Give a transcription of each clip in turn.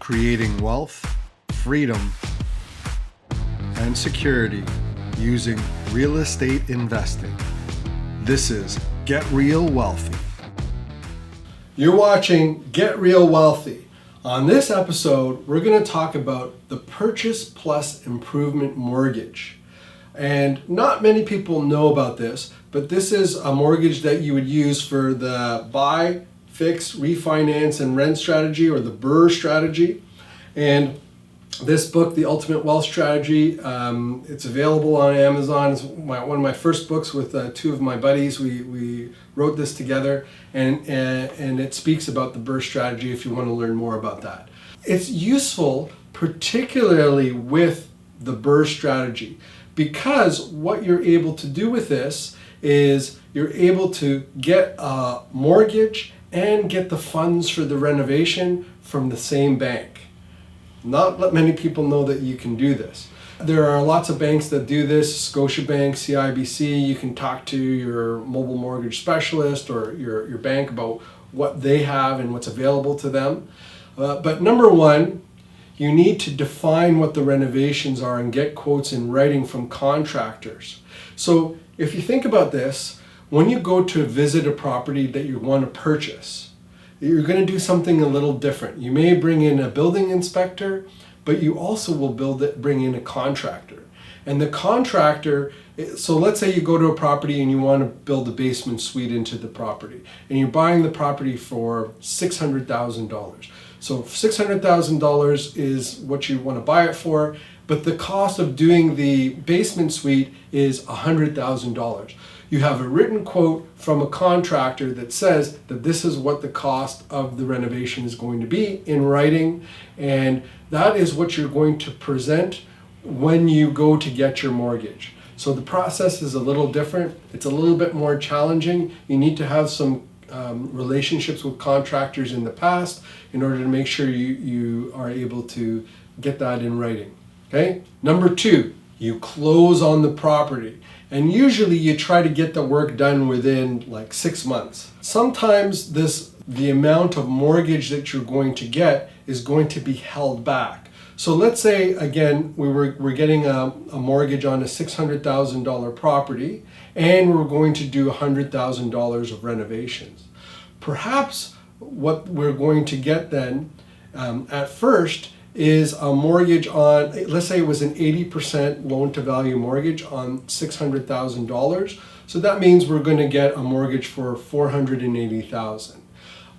creating wealth, freedom, and security using real estate investing. This is Get Real Wealthy. You're watching Get Real Wealthy. On this episode, we're going to talk about the purchase plus improvement mortgage. And not many people know about this, but this is a mortgage that you would use for the buy, fix, refinance, and rent strategy, or the BRRRR strategy. And this book, The Ultimate Wealth Strategy, it's available on Amazon. It's one of my first books with two of my buddies. We wrote this together, and it speaks about the BRRRR strategy if you want to learn more about that. It's useful, particularly with the BRRRR strategy, because what you're able to do with this is you're able to get a mortgage and get the funds for the renovation from the same bank. Not many people know that you can do this. There are lots of banks that do this, Scotiabank, CIBC. You can talk to your mobile mortgage specialist or your bank about what they have and what's available to them. But number one, you need to define what the renovations are and get quotes in writing from contractors. So if you think about this, when you go to visit a property that you want to purchase, you're going to do something a little different. You may bring in a building inspector, but you also will bring in a contractor. And the contractor, so let's say you go to a property and you want to build a basement suite into the property, and you're buying the property for $600,000. So $600,000 is what you want to buy it for, but the cost of doing the basement suite is $100,000. You have a written quote from a contractor that says that this is what the cost of the renovation is going to be in writing, and that is what you're going to present when you go to get your mortgage. So the process is a little different. It's a little bit more challenging. You need to have some relationships with contractors in the past in order to make sure you are able to get that in writing. Okay? Number two, you close on the property. And usually you try to get the work done within like 6 months. Sometimes the amount of mortgage that you're going to get is going to be held back. So let's say, again, we're getting a mortgage on a $600,000 property, and we're going to do $100,000 of renovations. Perhaps what we're going to get then at first is a mortgage on, let's say it was an 80% loan to value mortgage on $600,000. So that means we're going to get a mortgage for $480,000.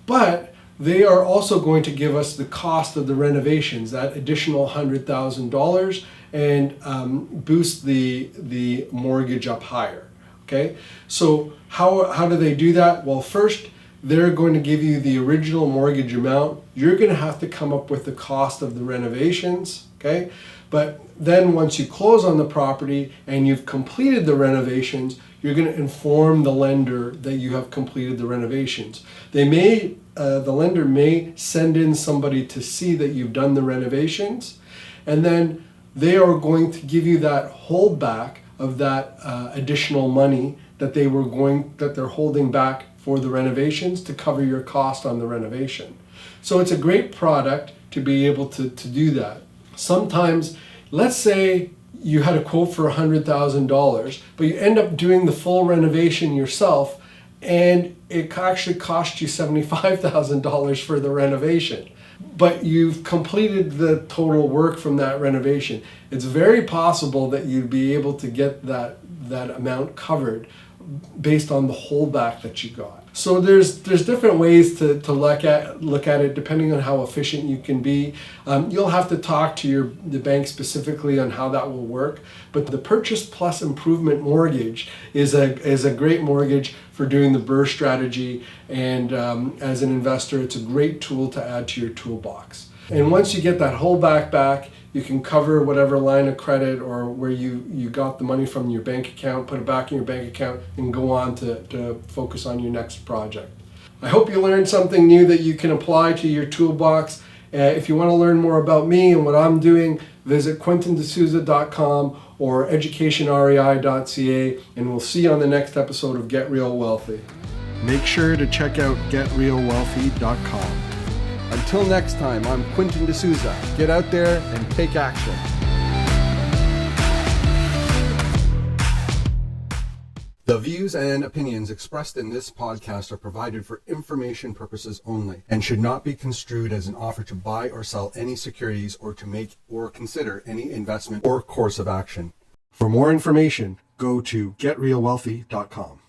But they are also going to give us the cost of the renovations, that additional $100,000, and boost the mortgage up higher. Okay, so how do they do that? Well, first, they're going to give you the original mortgage amount. You're going to have to come up with the cost of the renovations, okay? But then once you close on the property and you've completed the renovations, you're going to inform the lender that you have completed the renovations. The lender may send in somebody to see that you've done the renovations, and then they are going to give you that holdback of that additional money that they're holding back for the renovations to cover your cost on the renovation. So it's a great product to be able to do that. Sometimes, let's say you had a quote for $100,000, but you end up doing the full renovation yourself, and it actually cost you $75,000 for the renovation. But you've completed the total work from that renovation. It's very possible that you'd be able to get that amount covered based on the holdback that you got. So there's different ways to look at it depending on how efficient you can be. You'll have to talk to the bank specifically on how that will work. But the purchase plus improvement mortgage is a great mortgage for doing the BRRRR strategy, and as an investor, it's a great tool to add to your toolbox. And once you get that holdback back, you can cover whatever line of credit or where you got the money from your bank account, put it back in your bank account, and go on to focus on your next project. I hope you learned something new that you can apply to your toolbox. If you want to learn more about me and what I'm doing, visit quentindesouza.com or educationrei.ca, and we'll see you on the next episode of Get Real Wealthy. Make sure to check out getrealwealthy.com. Until next time, I'm Quentin D'Souza. Get out there and take action. The views and opinions expressed in this podcast are provided for information purposes only and should not be construed as an offer to buy or sell any securities or to make or consider any investment or course of action. For more information, go to getrealwealthy.com.